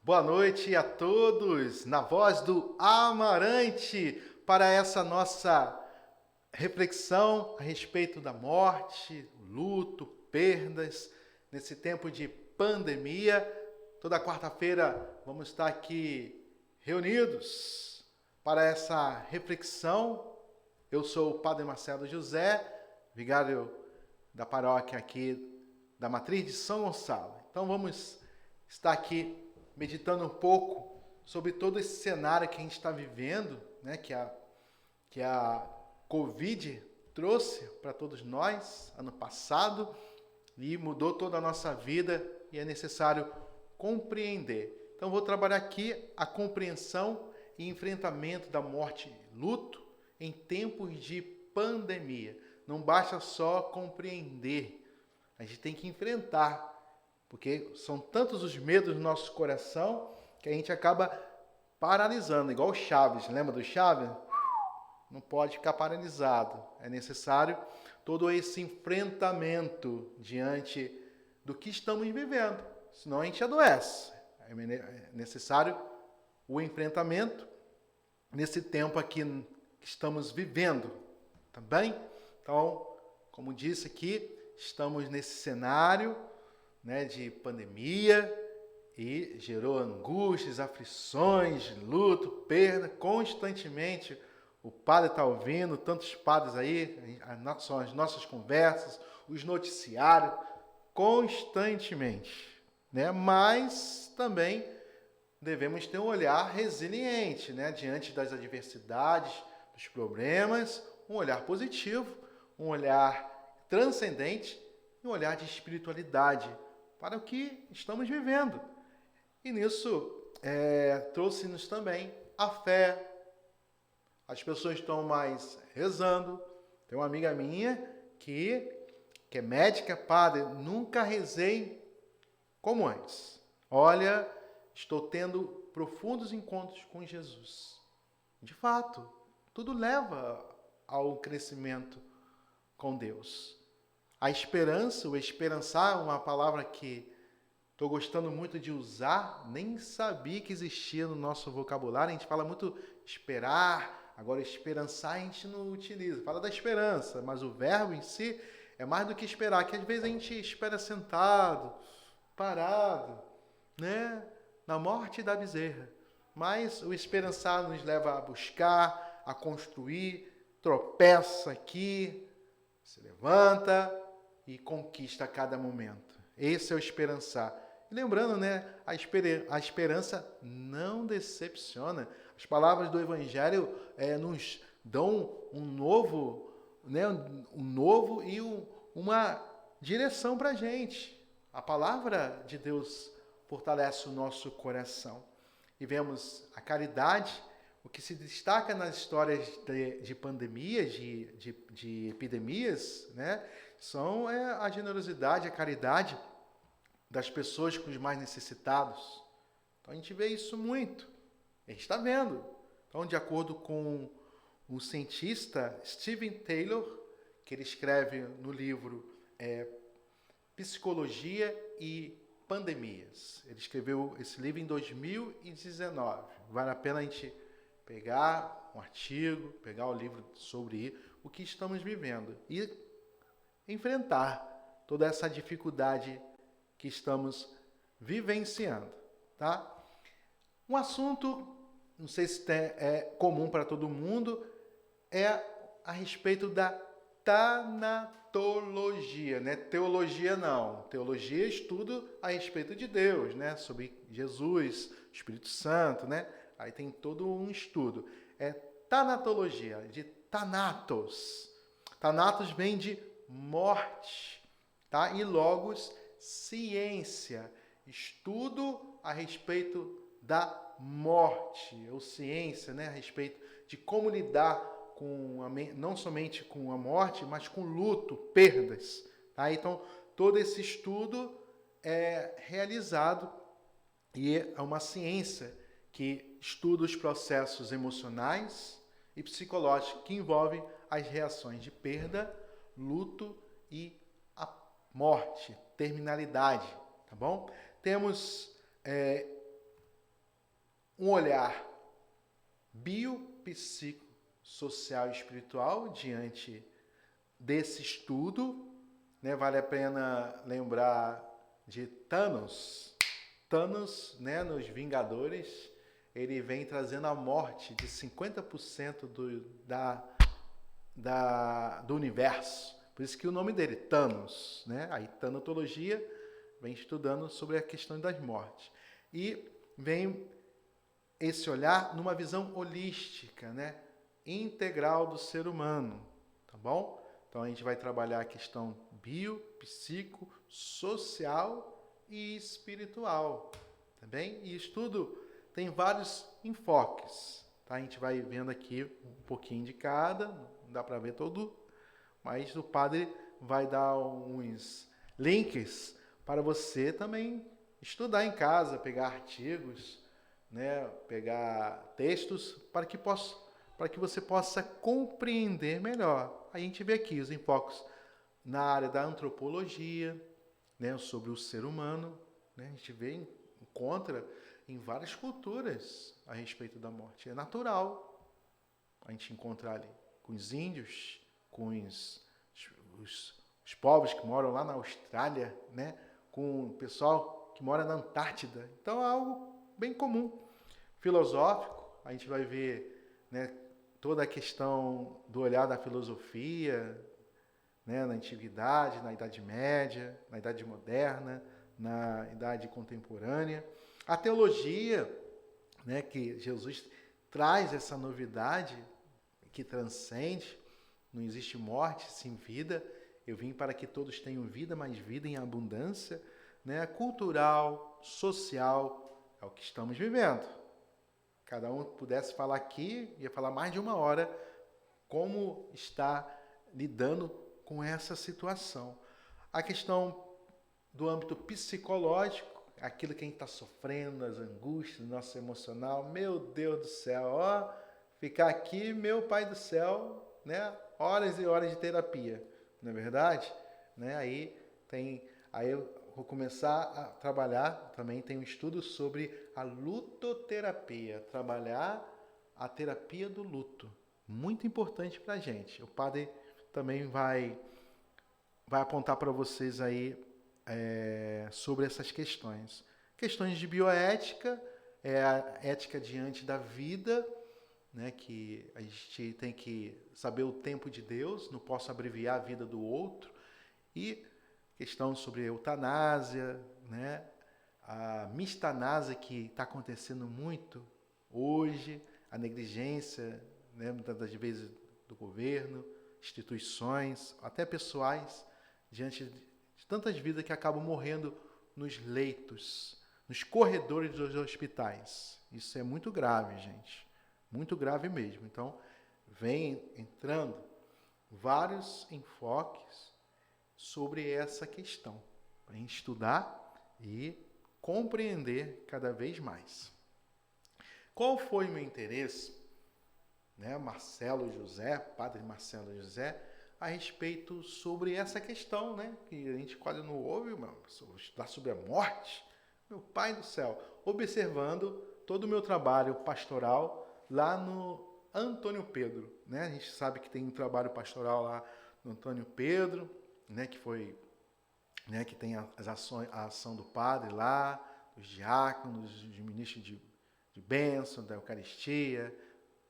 Boa noite a todos, na voz do Amarante, para essa nossa reflexão a respeito da morte, luto, perdas, nesse tempo de pandemia. Toda quarta-feira vamos estar aqui reunidos para essa reflexão. Eu sou o Padre Marcelo José, vigário da paróquia aqui da Matriz de São Gonçalo. Então vamos estar aqui meditando um pouco sobre todo esse cenário que a gente está vivendo, né, que a Covid trouxe para todos nós ano passado e mudou toda a nossa vida e é necessário compreender. Então vou trabalhar aqui a compreensão e enfrentamento da morte e luto em tempos de pandemia. Não basta só compreender, a gente tem que enfrentar. Porque são tantos os medos do nosso coração que a gente acaba paralisando, igual o Chaves. Lembra do Chaves? Não pode ficar paralisado. É necessário todo esse enfrentamento diante do que estamos vivendo. Senão a gente adoece. É necessário o enfrentamento nesse tempo aqui que estamos vivendo. Tá bem? Então, como disse aqui, estamos nesse cenário, né, de pandemia e gerou angústias, aflições, luto, perda. Constantemente o padre está ouvindo, tantos padres aí, são as nossas conversas, os noticiários, constantemente. Né? Mas também devemos ter um olhar resiliente, né, diante das adversidades, dos problemas, um olhar positivo, um olhar transcendente e um olhar de espiritualidade para o que estamos vivendo. E nisso trouxe-nos também a fé. As pessoas estão mais rezando. Tem uma amiga minha que é médica, padre, nunca rezei como antes. Olha, estou tendo profundos encontros com Jesus. De fato, tudo leva ao crescimento com Deus. A esperança, o esperançar, uma palavra que estou gostando muito de usar, nem sabia que existia no nosso vocabulário. A gente fala muito esperar, agora esperançar a gente não utiliza. Fala da esperança, mas o verbo em si é mais do que esperar, que às vezes a gente espera sentado, parado, né, na morte da bezerra. Mas o esperançar nos leva a buscar, a construir, tropeça aqui, se levanta e conquista a cada momento. Esse é o esperançar. E lembrando, né, a esperança não decepciona. As palavras do Evangelho nos dão um novo, né, e uma direção para a gente. A palavra de Deus fortalece o nosso coração. E vemos a caridade. O que se destaca nas histórias de pandemias, de epidemias, né, são a generosidade, a caridade das pessoas com os mais necessitados. Então a gente vê isso muito. A gente está vendo. Então, de acordo com o cientista Steven Taylor, que ele escreve no livro Psicologia e Pandemias. Ele escreveu esse livro em 2019. Vale a pena a gente pegar um artigo, pegar o livro sobre o que estamos vivendo e enfrentar toda essa dificuldade que estamos vivenciando, tá? Um assunto, não sei se é comum para todo mundo, é a respeito da tanatologia, né? Teologia não. Teologia é estudo a respeito de Deus, né? Sobre Jesus, Espírito Santo, né? Aí tem todo um estudo. É tanatologia, de Thanatos. Thanatos vem de morte, tá? E logos, ciência. Estudo a respeito da morte, ou ciência, né? A respeito de como lidar com não somente com a morte, mas com luto, perdas. Tá? Então, todo esse estudo é realizado e é uma ciência que estuda os processos emocionais e psicológicos que envolvem as reações de perda, luto e a morte, terminalidade, tá bom? Temos um olhar biopsicossocial e espiritual diante desse estudo, né? Vale a pena lembrar de Thanos. Thanos, né, nos Vingadores, ele vem trazendo a morte de 50% do universo. Por isso que o nome dele, Thanos, né? Aí tanatologia vem estudando sobre a questão das mortes. E vem esse olhar numa visão holística, né? Integral do ser humano, tá bom? Então a gente vai trabalhar a questão bio, psico, social e espiritual, tá bem? E estudo tem vários enfoques, tá? A gente vai vendo aqui um pouquinho de cada, não dá para ver todo, mas o padre vai dar uns links para você também estudar em casa, pegar artigos, né? Pegar textos para que você possa compreender melhor. A gente vê aqui os enfoques na área da antropologia, né? Sobre o ser humano, né? A gente encontra em várias culturas a respeito da morte. É natural a gente encontrar ali com os índios, com os povos que moram lá na Austrália, né? Com o pessoal que mora na Antártida. Então é algo bem comum. Filosófico, a gente vai ver, né, toda a questão do olhar da filosofia, né, na Antiguidade, na Idade Média, na Idade Moderna, na Idade Contemporânea. A teologia, né, que Jesus traz essa novidade que transcende, não existe morte sem vida, eu vim para que todos tenham vida, mas vida em abundância, né, cultural, social, é o que estamos vivendo. Cada um pudesse falar aqui, ia falar mais de 1 hora, como está lidando com essa situação. A questão do âmbito psicológico, aquilo que a gente está sofrendo, as angústias do nosso emocional, meu Deus do céu, ó, ficar aqui, meu Pai do céu, né, horas e horas de terapia, não é verdade? Né? Aí eu vou começar a trabalhar, também tem um estudo sobre a lutoterapia, trabalhar a terapia do luto, muito importante para a gente. O padre também vai apontar para vocês aí sobre essas questões. Questões de bioética, a ética diante da vida, né, que a gente tem que saber o tempo de Deus, não posso abreviar a vida do outro, e questão sobre a eutanásia, né, a mistanásia que está acontecendo muito hoje, a negligência, né, muitas das vezes do governo, instituições, até pessoais, diante de tantas vidas que acabam morrendo nos leitos, nos corredores dos hospitais. Isso é muito grave, gente. Muito grave mesmo. Então, vem entrando vários enfoques sobre essa questão, para a gente estudar e compreender cada vez mais. Qual foi o meu interesse, né, Marcelo José, padre Marcelo José, a respeito sobre essa questão, né, que a gente quase não ouve, estudar sobre a morte, meu Pai do céu, observando todo o meu trabalho pastoral lá no Antônio Pedro, né? A gente sabe que tem um trabalho pastoral lá no Antônio Pedro, né, que foi, né, que tem as ações, a ação do padre lá, dos diáconos, dos ministros de bênção, da Eucaristia,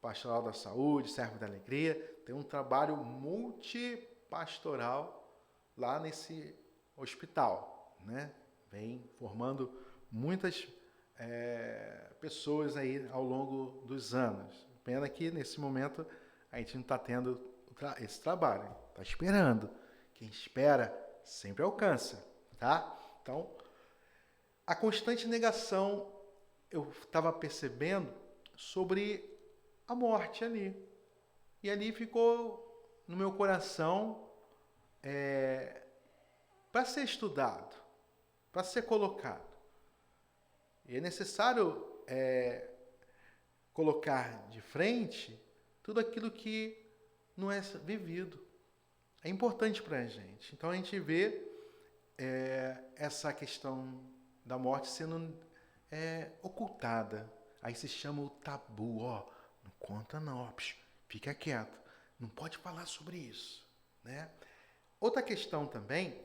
pastoral da saúde, servo da alegria, tem um trabalho multipastoral lá nesse hospital, né? Vem formando muitas pessoas aí ao longo dos anos. Pena que nesse momento a gente não está tendo esse trabalho, está esperando. Quem espera sempre alcança, tá? Então, a constante negação eu estava percebendo sobre a morte ali. E ali ficou no meu coração para ser estudado, para ser colocado. E é necessário colocar de frente tudo aquilo que não é vivido. É importante para a gente. Então a gente vê essa questão da morte sendo ocultada. Aí se chama o tabu, ó, não conta não, ó, fica quieto, não pode falar sobre isso, né? Outra questão também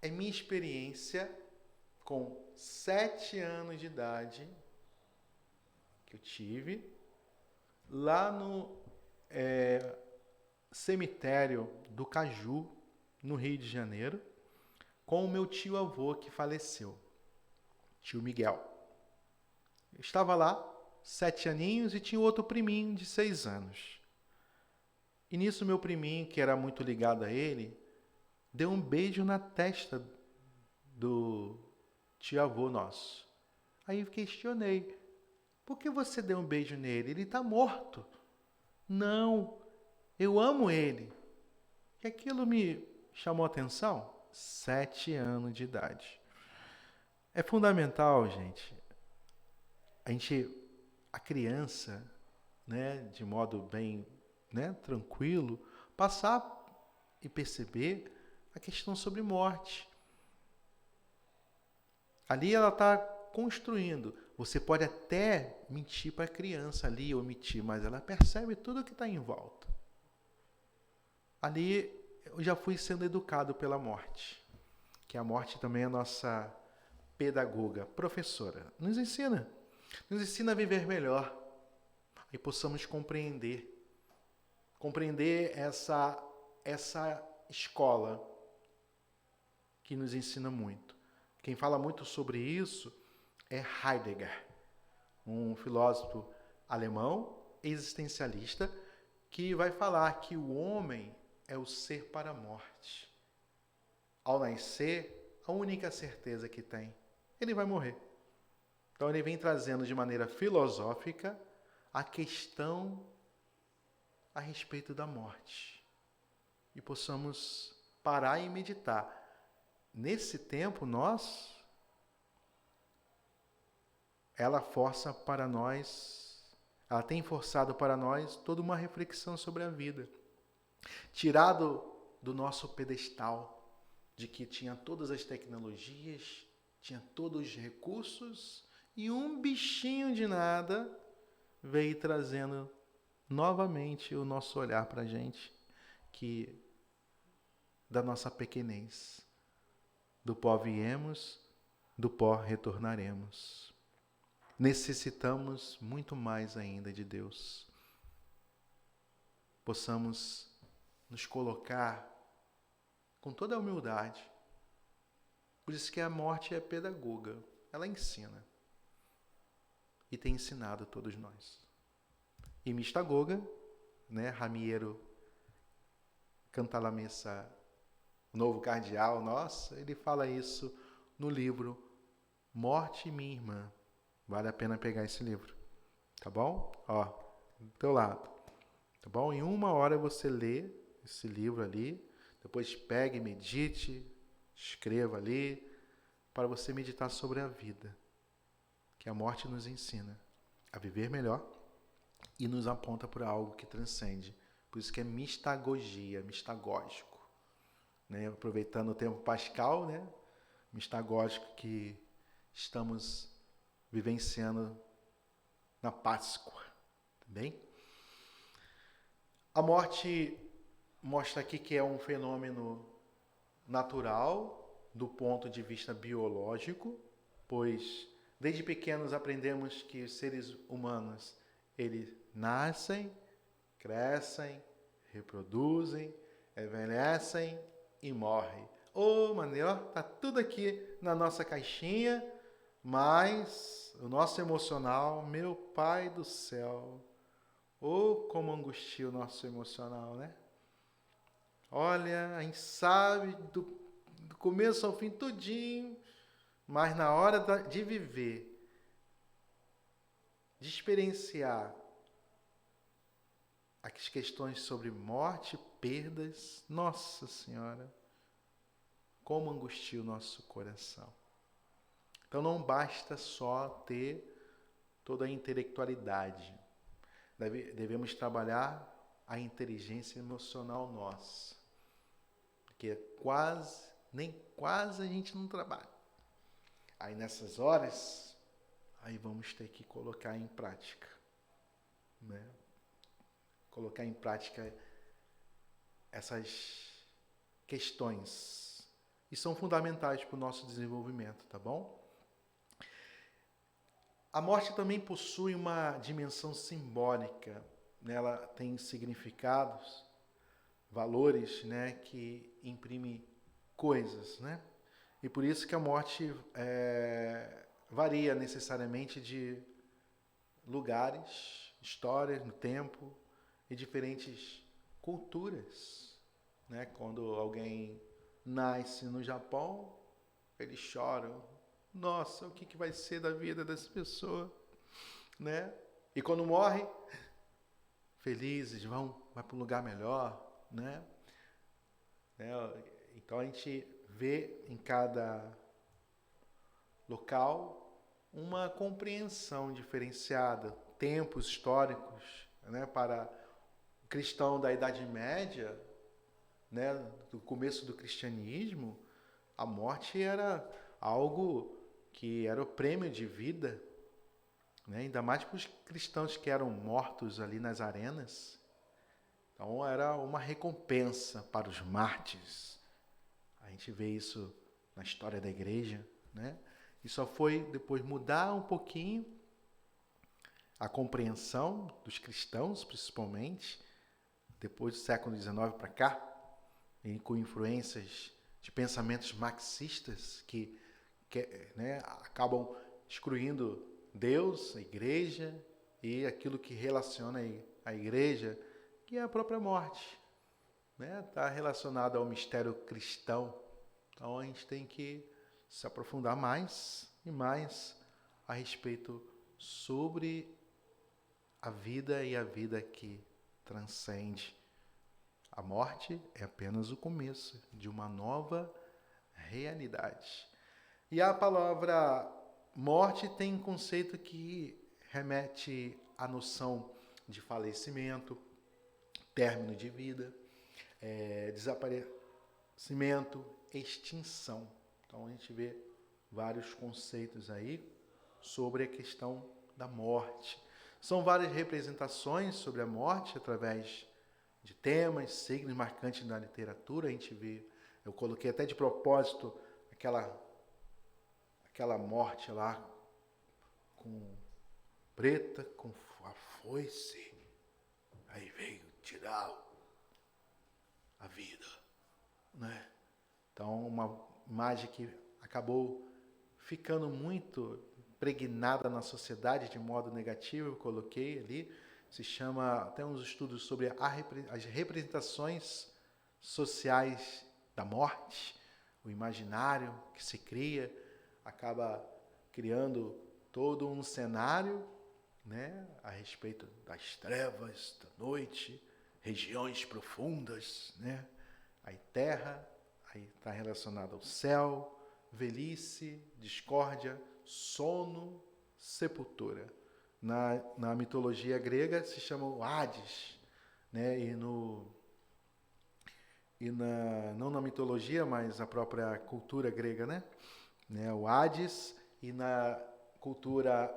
é minha experiência com 7 anos de idade que eu tive lá no cemitério do Caju, no Rio de Janeiro, com o meu tio-avô que faleceu, tio Miguel. Eu estava lá, 7 aninhos, e tinha outro priminho de 6 anos. E nisso meu priminho, que era muito ligado a ele, deu um beijo na testa do tio-avô nosso. Aí eu questionei, por que você deu um beijo nele? Ele está morto. Não, eu amo ele. E aquilo me chamou a atenção. 7 anos de idade. É fundamental, gente, a criança, né, de modo bem, né, tranquilo, passar e perceber a questão sobre morte. Ali ela está construindo. Você pode até mentir para a criança ali, omitir, mas ela percebe tudo o que está em volta. Ali eu já fui sendo educado pela morte, que a morte também é a nossa pedagoga, professora. Nos ensina a viver melhor e possamos compreender essa escola que nos ensina muito. Quem fala muito sobre isso é Heidegger, um filósofo alemão, existencialista, que vai falar que o homem é o ser para a morte. Ao nascer, a única certeza que tem, ele vai morrer. Então ele vem trazendo de maneira filosófica a questão a respeito da morte. E possamos parar e meditar. Nesse tempo, ela tem forçado para nós toda uma reflexão sobre a vida. Tirado do nosso pedestal, de que tinha todas as tecnologias, tinha todos os recursos, e um bichinho de nada veio trazendo novamente o nosso olhar para a gente, que da nossa pequenez. Do pó viemos, do pó retornaremos. Necessitamos muito mais ainda de Deus. Possamos nos colocar com toda a humildade. Por isso que a morte é pedagoga. Ela ensina. E tem ensinado a todos nós. E Mistagoga, né, Ramiero Cantalamessa, o novo cardeal nosso, ele fala isso no livro Morte, Minha Irmã. Vale a pena pegar esse livro. Tá bom? Ó, do teu lado. Tá bom? Em 1 hora você lê esse livro ali, depois pegue, medite, escreva ali, para você meditar sobre a vida, que a morte nos ensina a viver melhor e nos aponta para algo que transcende. Por isso que é mistagogia, mistagógico. Né? Aproveitando o tempo pascal, né? Mistagógico que estamos vivenciando na Páscoa. Tá bem? A morte mostra aqui que é um fenômeno natural do ponto de vista biológico, pois desde pequenos aprendemos que os seres humanos, eles nascem, crescem, reproduzem, envelhecem e morrem. Tá tudo aqui na nossa caixinha, mas o nosso emocional, meu Pai do céu, como angustia o nosso emocional, né? Olha, a gente sabe do começo ao fim tudinho, mas na hora de viver, de experienciar as questões sobre morte, perdas, Nossa Senhora, como angustia o nosso coração. Então não basta só ter toda a intelectualidade. Devemos trabalhar a inteligência emocional nossa. Porque nem quase a gente não trabalha. Aí nessas horas, aí vamos ter que colocar em prática, né? Colocar em prática essas questões. E são fundamentais para o nosso desenvolvimento, tá bom? A morte também possui uma dimensão simbólica, né? Ela tem significados, valores, né? Que imprime coisas, né? E por isso que a morte varia necessariamente de lugares, histórias, no tempo e diferentes culturas, né? Quando alguém nasce no Japão, eles choram. Nossa, o que vai ser da vida dessa pessoa, né? E quando morre, felizes, vai para um lugar melhor, né? Então a gente vê em cada local uma compreensão diferenciada, tempos históricos, né? Para o cristão da Idade Média, né? Do começo do cristianismo, a morte era algo que era o prêmio de vida, né? Ainda mais para os cristãos que eram mortos ali nas arenas. Então era uma recompensa para os mártires. A gente vê isso na história da igreja, né? E só foi depois mudar um pouquinho a compreensão dos cristãos, principalmente, depois do século XIX para cá, e com influências de pensamentos marxistas que né, acabam excluindo Deus, a igreja e aquilo que relaciona a igreja, que é a própria morte. Está relacionado ao mistério cristão. Então a gente tem que se aprofundar mais e mais a respeito sobre a vida e a vida que transcende. A morte é apenas o começo de uma nova realidade. E a palavra morte tem um conceito que remete à noção de falecimento, término de vida, desaparecimento, extinção. Então a gente vê vários conceitos aí sobre a questão da morte. São várias representações sobre a morte através de temas, signos marcantes da literatura. A gente vê, eu coloquei até de propósito aquela morte lá com preta, com a foice, aí veio tirar a vida, né? Então uma imagem que acabou ficando muito impregnada na sociedade de modo negativo, eu coloquei ali, se chama, até uns estudos sobre as representações sociais da morte, o imaginário que se cria, acaba criando todo um cenário, né, a respeito das trevas, da noite, regiões profundas, né? Aí terra, aí está relacionado ao céu, velhice, discórdia, sono, sepultura. Na mitologia grega se chama o Hades, né? Não na mitologia, mas a própria cultura grega, né? O Hades, e na cultura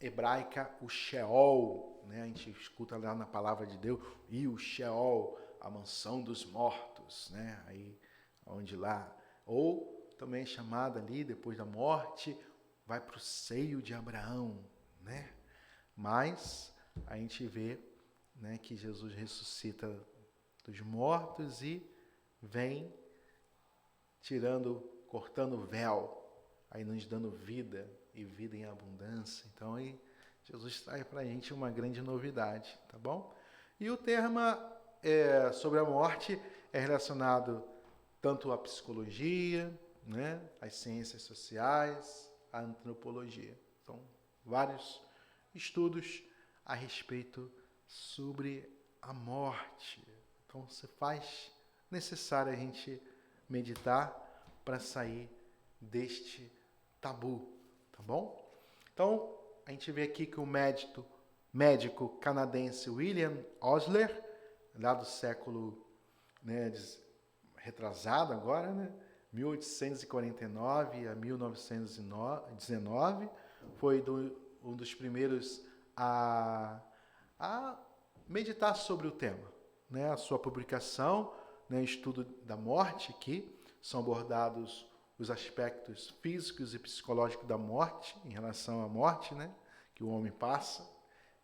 hebraica o Sheol, né? A gente escuta lá na palavra de Deus, e o Sheol, a mansão dos mortos, né? Aí, onde lá, ou também é chamada ali, depois da morte, vai para o seio de Abraão, né? Mas a gente vê, né, que Jesus ressuscita dos mortos e vem cortando o véu, aí nos dando vida e vida em abundância. Então aí Jesus traz para a gente uma grande novidade, tá bom? E o tema sobre a morte é relacionado tanto à psicologia, né, às ciências sociais, à antropologia. Então, vários estudos a respeito sobre a morte. Então, se faz necessário a gente meditar para sair deste tabu, tá bom? Então, a gente vê aqui que o médico canadense William Osler, lá do século, né, retrasado agora, né, 1849 a 1919, foi do um dos primeiros a meditar sobre o tema, né? A sua publicação, né? Estudo da morte, aqui são abordados os aspectos físicos e psicológicos da morte, em relação à morte, né? Que o homem passa,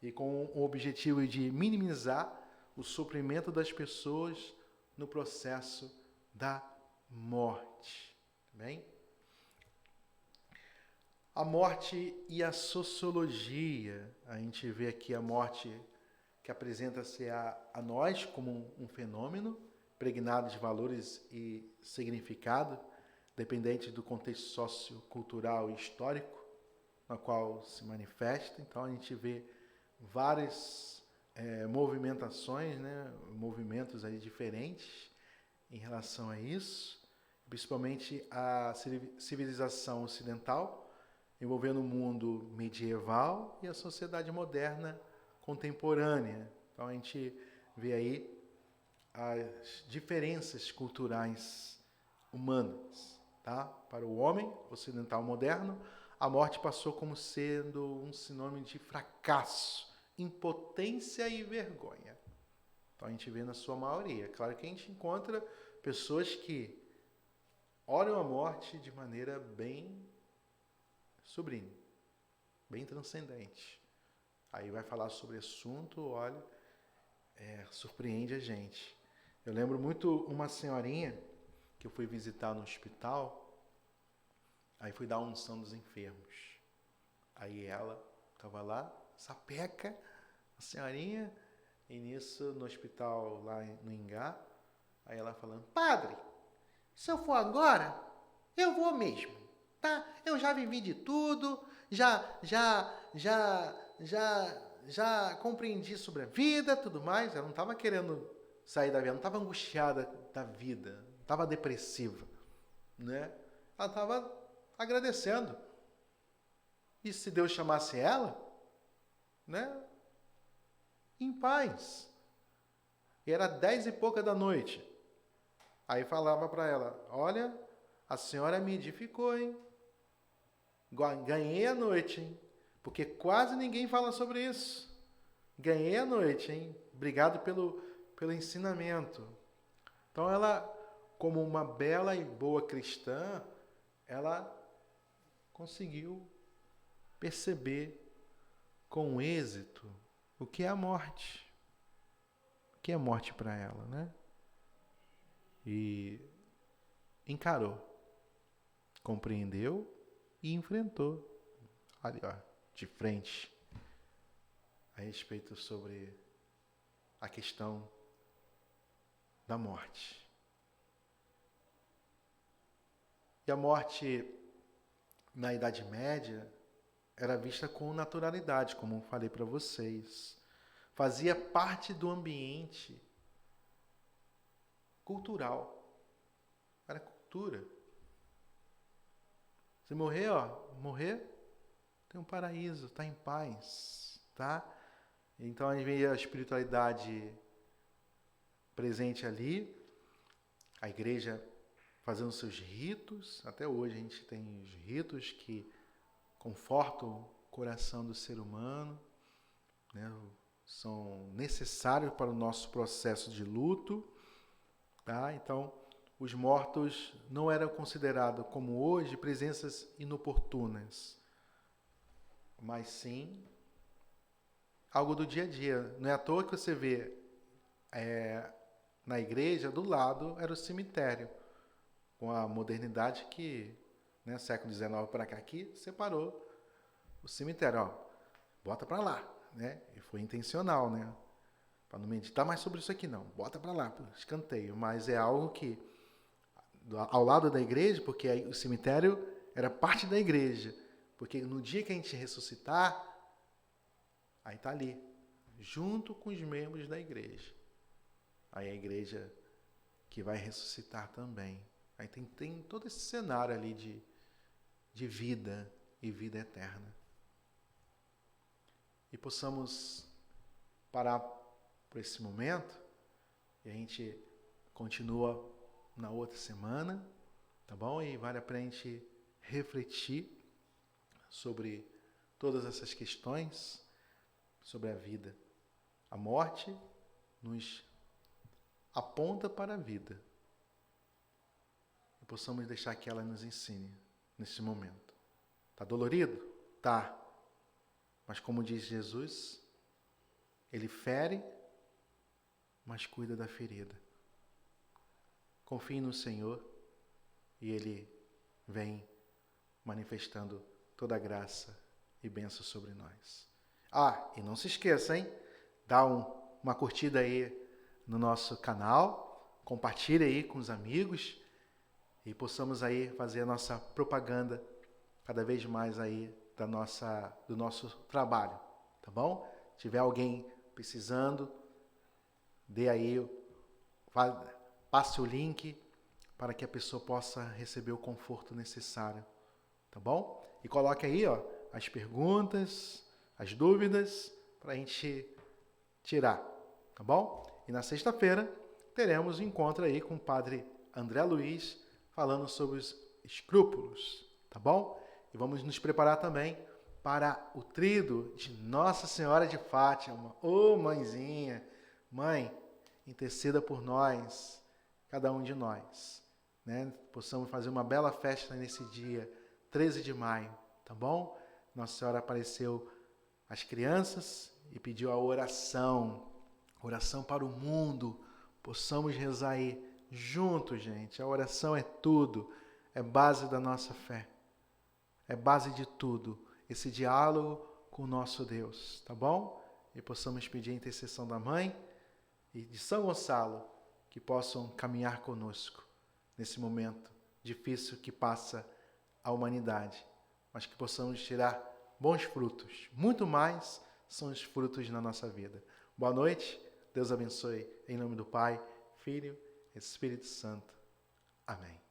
e com o objetivo de minimizar o sofrimento das pessoas no processo da morte. Bem? A morte e a sociologia. A gente vê aqui a morte que apresenta-se a nós como um fenômeno impregnado de valores e significado, dependente do contexto sociocultural e histórico no qual se manifesta. Então a gente vê várias movimentações, né? Movimentos aí diferentes em relação a isso, principalmente a civilização ocidental, envolvendo o mundo medieval e a sociedade moderna contemporânea. Então a gente vê aí as diferenças culturais humanas, tá? Para o homem ocidental moderno, a morte passou como sendo um sinônimo de fracasso, impotência e vergonha. Então a gente vê na sua maioria. Claro que a gente encontra pessoas que olham a morte de maneira bem sublime, bem transcendente. Aí vai falar sobre assunto, olha, surpreende a gente. Eu lembro muito uma senhorinha que eu fui visitar no hospital, aí fui dar a unção dos enfermos. Aí ela estava lá, sapeca, a senhorinha, e nisso no hospital lá no Ingá, aí ela falando: padre, se eu for agora, eu vou mesmo, tá? Eu já vivi de tudo, já compreendi sobre a vida, tudo mais. Ela não estava querendo sair da vida, não estava angustiada da vida, não estava depressiva, né? Ela estava agradecendo. E se Deus chamasse ela, né? Em paz. E era 10 e pouca da noite. Aí falava para ela: olha, a senhora me edificou, hein? Ganhei a noite, hein? Porque quase ninguém fala sobre isso. Ganhei a noite, hein? Obrigado pelo ensinamento. Então ela, como uma bela e boa cristã, ela conseguiu perceber com êxito o que é a morte. O que é morte para ela, né? E encarou, compreendeu e enfrentou ali, ó, de frente, a respeito sobre a questão da morte. E a morte na Idade Média era vista com naturalidade, como eu falei para vocês. Fazia parte do ambiente cultural. Era cultura. Se morrer, morrer, tem um paraíso, está em paz, tá? Então a gente vê a espiritualidade presente ali, a igreja fazendo seus ritos. Até hoje a gente tem os ritos que confortam o coração do ser humano, né? São necessários para o nosso processo de luto, tá? Então, os mortos não eram considerados, como hoje, presenças inoportunas, mas sim algo do dia a dia. Não é à toa que você vê na igreja, do lado, era o cemitério, com a modernidade que, né, século XIX para cá, aqui, separou o cemitério. Ó, bota para lá, né? E foi intencional, né? Para não meditar mais sobre isso aqui, não. Bota para lá, escanteio. Mas é algo que, ao lado da igreja, porque o cemitério era parte da igreja, porque no dia que a gente ressuscitar, aí está ali, junto com os membros da igreja. Aí a igreja que vai ressuscitar também. Aí tem todo esse cenário ali de vida e vida eterna. E possamos parar por esse momento e a gente continua na outra semana, tá bom? E vale a pena a gente refletir sobre todas essas questões sobre a vida. A morte nos aponta para a vida. E possamos deixar que ela nos ensine nesse momento. Tá dolorido? Tá. Mas como diz Jesus, Ele fere, mas cuida da ferida. Confie no Senhor e Ele vem manifestando toda a graça e bênção sobre nós. E não se esqueça, hein? Dá uma curtida aí no nosso canal, compartilha aí com os amigos e possamos aí fazer a nossa propaganda cada vez mais aí do nosso trabalho, tá bom? Se tiver alguém precisando, dê aí, passe o link para que a pessoa possa receber o conforto necessário, tá bom? E coloque aí, as perguntas, as dúvidas, para a gente tirar, tá bom? E na sexta-feira teremos um encontro aí com o Padre André Luiz, falando sobre os escrúpulos, tá bom? E vamos nos preparar também para o tríduo de Nossa Senhora de Fátima. Mãezinha, mãe, interceda por nós, cada um de nós, né? Possamos fazer uma bela festa nesse dia, 13 de maio, tá bom? Nossa Senhora apareceu às crianças e pediu a oração para o mundo. Possamos rezar aí juntos, gente. A oração é tudo, é base da nossa fé, é base de tudo, esse diálogo com o nosso Deus, tá bom? E possamos pedir a intercessão da Mãe e de São Gonçalo, que possam caminhar conosco nesse momento difícil que passa a humanidade, mas que possamos tirar bons frutos. Muito mais são os frutos na nossa vida. Boa noite, Deus abençoe. Em nome do Pai, Filho e Espírito Santo. Amém.